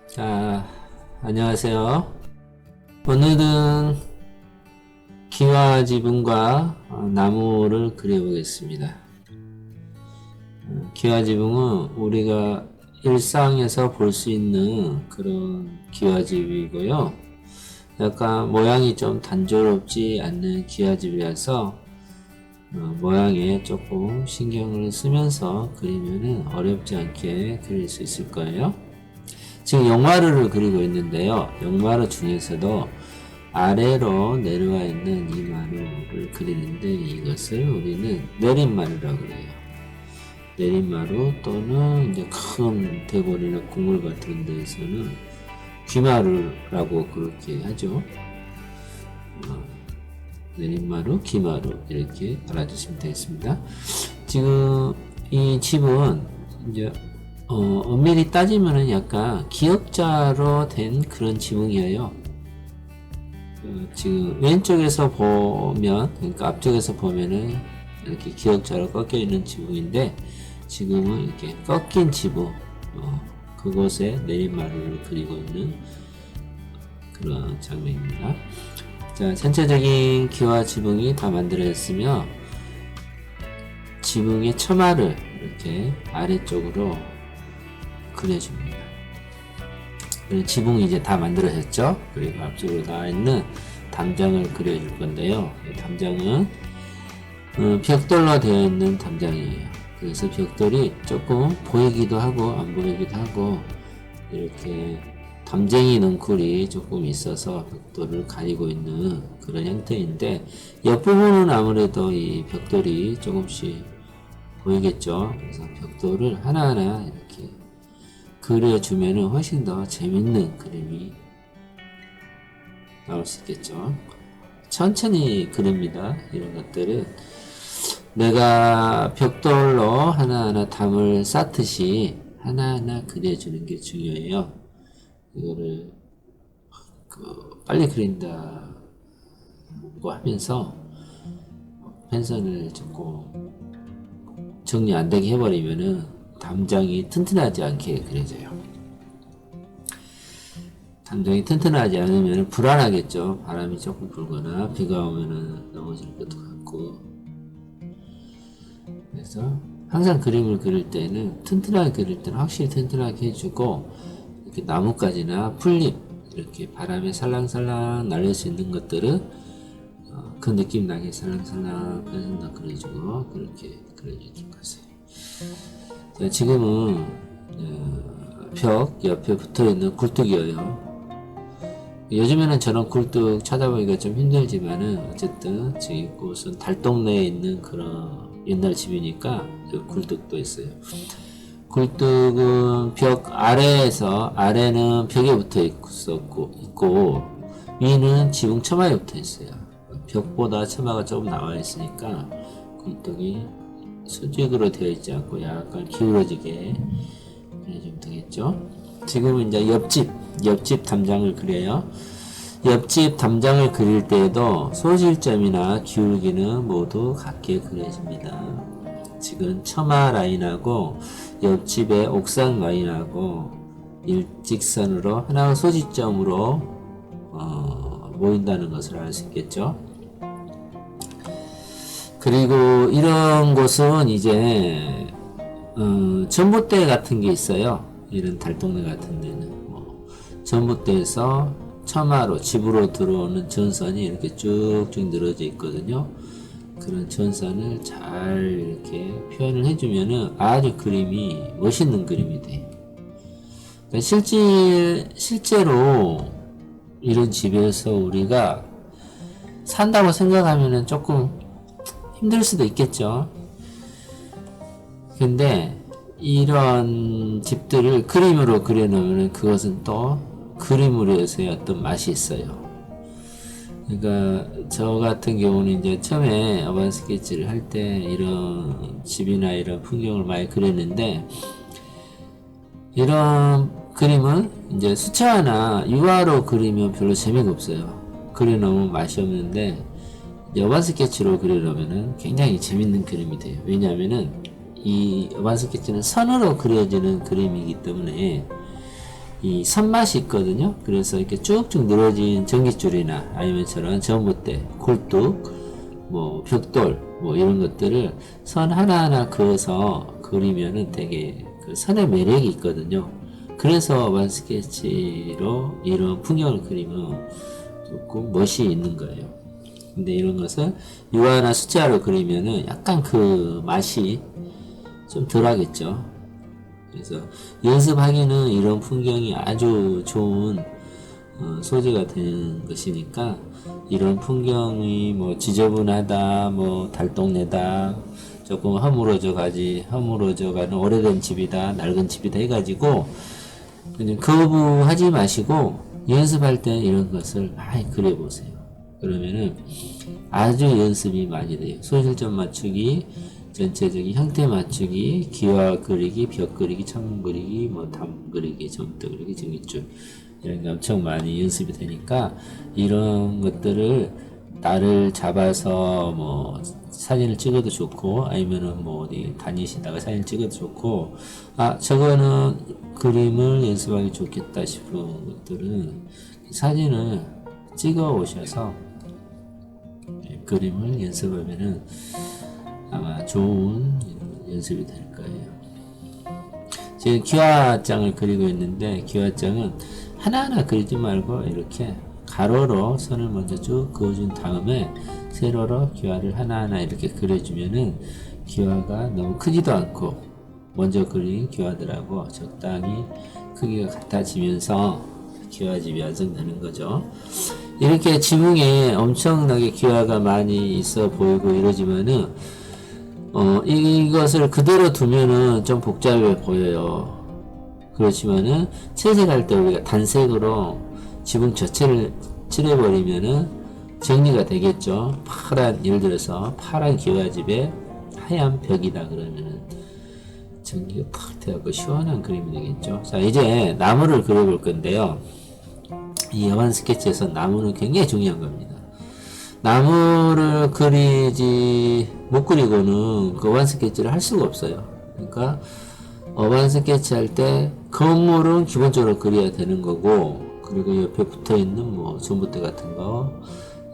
자, 안녕하세요. 오늘은 기와 지붕과 나무를 그려보겠습니다. 기와 지붕은 우리가 일상에서 볼 수 있는 그런 기와집이고요. 약간 모양이 좀 단조롭지 않는 기와집이라서 모양에 조금 신경을 쓰면서 그리면은 어렵지 않게 그릴 수 있을 거예요. 지금 용마루를 그리고 있는데요. 용마루 중에서도 아래로 내려와 있는 이 마루를 그리는데 이것을 우리는 내림마루라고 그래요. 내림마루 또는 이제 큰 대궐이나 궁궐 같은 데에서는 귀마루라고 그렇게 하죠. 내림마루, 귀마루 이렇게 알아주시면 되겠습니다. 지금 이 집은 이제 엄밀히 따지면은 약간 기역자로 된 그런 지붕이에요. 지금 왼쪽에서 보면, 그러니까 앞쪽에서 보면은 이렇게 기역자로 꺾여 있는 지붕인데, 지금은 이렇게 꺾인 지붕, 그곳에 내림마루를 그리고 있는 그런 장면입니다. 자, 전체적인 기와 지붕이 다 만들어졌으며, 지붕의 처마를 이렇게 아래쪽으로 그려줍니다. 지붕이 이제 다 만들어졌죠. 그리고 앞쪽으로 나와 있는 담장을 그려줄 건데요. 이 담장은 벽돌로 되어 있는 담장이에요. 그래서 벽돌이 조금 보이기도 하고 안 보이기도 하고 이렇게 담쟁이 넝쿨이 조금 있어서 벽돌을 가리고 있는 그런 형태인데, 옆부분은 아무래도 이 벽돌이 조금씩 보이겠죠. 그래서 벽돌을 하나하나 이렇게 그려주면 훨씬 더 재밌는 그림이 나올 수 있겠죠. 천천히 그립니다. 이런 것들은 내가 벽돌로 하나하나 담을 쌓듯이 하나하나 그려주는 게 중요해요. 이거를 빨리 그린다고 하면서 펜선을 조금 정리 안 되게 해버리면은 담장이 튼튼하지 않게 그려져요. 담장이 튼튼하지 않으면 불안하겠죠. 바람이 조금 불거나 비가 오면은 넘어질 것도 같고. 그래서 항상 그림을 그릴 때는 튼튼하게 그릴 때는 확실히 튼튼하게 해주고, 이렇게 나뭇가지나 풀잎 이렇게 바람에 살랑살랑 날릴 수 있는 것들은 그 느낌 나게 살랑살랑 펜선도 그려주고 그렇게 그려주도록 하세요. 자, 지금은 벽 옆에 붙어있는 굴뚝이에요. 요즘에는 저런 굴뚝 찾아보기가 좀 힘들지만은 어쨌든 지금 이곳은 달동네에 있는 그런 옛날 집이니까 굴뚝도 있어요. 굴뚝은 벽 아래에서, 아래는 벽에 붙어 있고 위는 지붕 처마에 붙어 있어요. 벽보다 처마가 조금 나와 있으니까 굴뚝이 수직으로 되어 있지 않고 약간 기울어지게 그려주면 되겠죠. 지금은 이제 옆집 담장을 그려요. 옆집 담장을 그릴 때에도 소실점이나 기울기는 모두 같게 그려집니다. 지금 처마 라인하고 옆집의 옥상 라인하고 일직선으로 하나가 소지점으로 모인다는 것을 알 수 있겠죠. 그리고 이런 곳은 이제 전봇대 같은 게 있어요. 이런 달동네 같은 데는 전봇대에서 처마로 집으로 들어오는 전선이 이렇게 쭉쭉 늘어져 있거든요. 그런 전선을 잘 이렇게 표현을 해주면은 아주 그림이 멋있는 그림이 돼요. 그러니까 실제로 이런 집에서 우리가 산다고 생각하면은 조금 힘들 수도 있겠죠. 근데 이런 집들을 그림으로 그려놓으면 그것은 또 그림으로서의 어떤 맛이 있어요. 그러니까 저 같은 경우는 이제 처음에 어반 스케치를 할 때 이런 집이나 이런 풍경을 많이 그렸는데, 이런 그림은 이제 수채화나 유화로 그리면 별로 재미가 없어요. 그려놓으면 맛이 없는데 어반 스케치로 그려놓으면 굉장히 재밌는 그림이 돼요. 왜냐하면은 이 어반 스케치는 선으로 그려지는 그림이기 때문에 이 선맛이 있거든요. 그래서 이렇게 쭉쭉 늘어진 전깃줄이나 아니면 저런 전봇대, 굴뚝, 뭐 벽돌, 뭐 이런 것들을 선 하나하나 그어서 그리면은 되게 그 선의 매력이 있거든요. 그래서 원 스케치로 이런 풍경을 그리면 조금 멋이 있는 거예요. 근데 이런 것을 유화나 수채화로 그리면은 약간 그 맛이 좀 덜하겠죠. 그래서 연습하기는 이런 풍경이 아주 좋은 소재가 되는 것이니까 이런 풍경이 뭐 지저분하다, 뭐 달동네다, 조금 허물어져 가는 오래된 집이다, 낡은 집이다 해가지고 그냥 거부하지 마시고 연습할 때 이런 것을 많이 그려보세요. 그러면은 아주 연습이 많이 돼요. 소실점 맞추기, 전체적인 형태 맞추기, 기와 그리기, 벽 그리기, 창문 그리기, 뭐 담 그리기, 점도 그리기, 전깃줄 이런 게 엄청 많이 연습이 되니까 이런 것들을 날을 잡아서 뭐 사진을 찍어도 좋고 아니면은 뭐 어디 다니시다가 사진 찍어도 좋고 아 저거는 그림을 연습하기 좋겠다 싶은 것들은 사진을 찍어 오셔서 그림을 연습하면은 아마 좋은 연습이 될 거예요. 지금 기와장을 그리고 있는데 기와장은 하나하나 그리지 말고 이렇게 가로로 선을 먼저 쭉 그어준 다음에 세로로 기와를 하나하나 이렇게 그려주면은 기와가 너무 크지도 않고 먼저 그린 기와들하고 적당히 크기가 같아지면서 기와집이 완성되는 거죠. 이렇게 지붕에 엄청나게 기와가 많이 있어 보이고 이러지만은 이것을 그대로 두면은 좀 복잡해 보여요. 그렇지만은 채색할 때 우리가 단색으로 지붕 전체를 칠해버리면은 정리가 되겠죠. 예를 들어서 파란 기와집에 하얀 벽이다 그러면은 정리가 팍 되고 시원한 그림이 되겠죠. 자, 이제 나무를 그려볼 건데요. 이 여관 스케치에서 나무는 굉장히 중요한 겁니다. 나무를 못 그리고는 그 어반 스케치를 할 수가 없어요. 그러니까 어반 스케치 할 때 건물은 기본적으로 그려야 되는 거고 그리고 옆에 붙어있는 뭐 전봇대 같은 거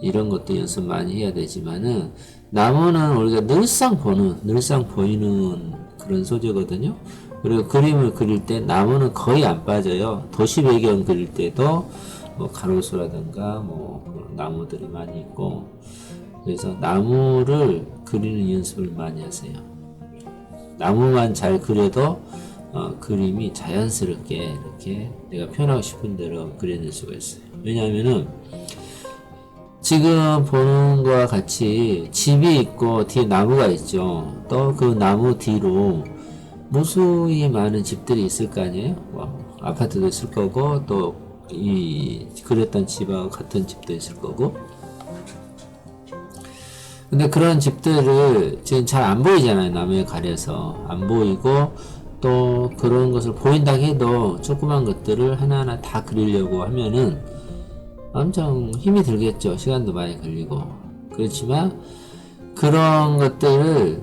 이런 것도 연습 많이 해야 되지만은 나무는 우리가 늘상 보이는 그런 소재거든요. 그리고 그림을 그릴 때 나무는 거의 안 빠져요. 도시 배경 그릴 때도 뭐 가로수라든가 뭐 나무들이 많이 있고 그래서 나무를 그리는 연습을 많이 하세요. 나무만 잘 그려도 그림이 자연스럽게 이렇게 내가 표현하고 싶은 대로 그려낼 수가 있어요. 왜냐하면은 지금 보는 것과 같이 집이 있고 뒤에 나무가 있죠. 또 그 나무 뒤로 무수히 많은 집들이 있을 거 아니에요. 뭐 아파트도 있을 거고 또 이 그렸던 집하고 같은 집도 있을 거고 근데 그런 집들을 지금 잘 안 보이잖아요. 나무에 가려서 안 보이고 또 그런 것을 보인다 해도 조그만 것들을 하나하나 다 그리려고 하면은 엄청 힘이 들겠죠. 시간도 많이 걸리고 그렇지만 그런 것들을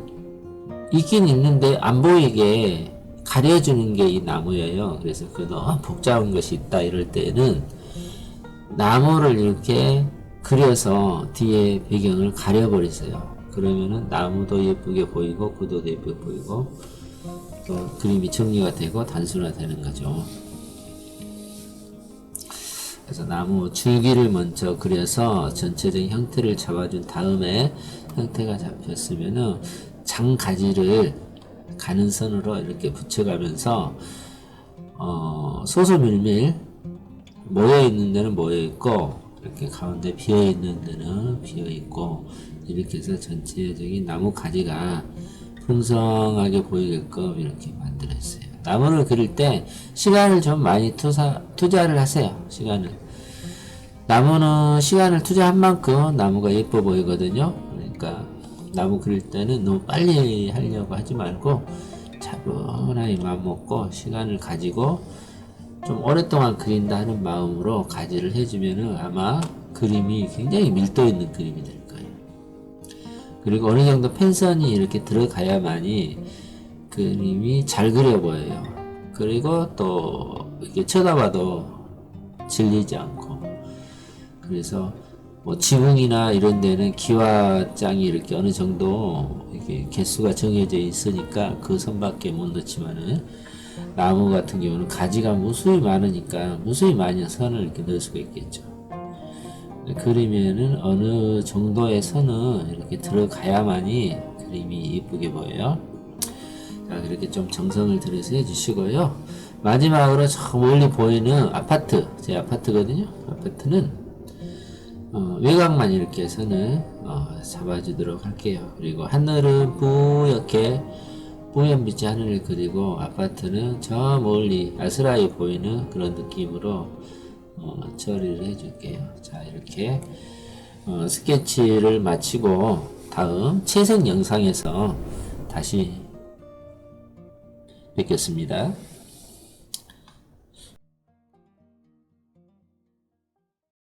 있긴 있는데 안 보이게 가려주는 게 이 나무예요. 그래서 그 너무 복잡한 것이 있다 이럴 때는 나무를 이렇게 그려서 뒤에 배경을 가려버리세요. 그러면은 나무도 예쁘게 보이고 구도도 예쁘게 보이고 또 그림이 정리가 되고 단순화되는 거죠. 그래서 나무 줄기를 먼저 그려서 전체적인 형태를 잡아준 다음에 형태가 잡혔으면은 장가지를 가는 선으로 이렇게 붙여가면서 소소밀밀 모여있는 데는 모여있고 이렇게 가운데 비어있는 데는 비어있고 이렇게 해서 전체적인 나무 가지가 풍성하게 보이게끔 이렇게 만들었어요. 나무를 그릴 때 시간을 좀 많이 투자를 하세요. 나무는 시간을 투자한 만큼 나무가 예뻐 보이거든요. 그러니까 나무 그릴 때는 너무 빨리 하려고 하지 말고 차분하게 마음 먹고 시간을 가지고 좀 오랫동안 그린다 하는 마음으로 가지를 해주면은 아마 그림이 굉장히 밀도 있는 그림이 될 거예요. 그리고 어느 정도 펜선이 이렇게 들어가야만이 그림이 잘 그려 보여요. 그리고 또 이렇게 쳐다봐도 질리지 않고, 그래서 뭐 지붕이나 이런 데는 기와장이 이렇게 어느 정도 이렇게 개수가 정해져 있으니까 그 선밖에 못 넣지만은, 나무 같은 경우는 가지가 무수히 많으니까 무수히 많은 선을 이렇게 넣을 수가 있겠죠. 그리면은 어느 정도의 선은 이렇게 들어가야만이 그림이 예쁘게 보여요. 자, 그렇게 좀 정성을 들여서 해주시고요. 마지막으로 저 멀리 보이는 아파트, 제 아파트거든요. 아파트는 외곽만 이렇게 선을 잡아주도록 할게요. 그리고 하늘은 뿌옇게 뿌연빛의 하늘을 그리고, 아파트는 저 멀리 아스라이 보이는 그런 느낌으로 처리를 해줄게요. 자, 이렇게 스케치를 마치고 다음 채색 영상에서 다시 뵙겠습니다.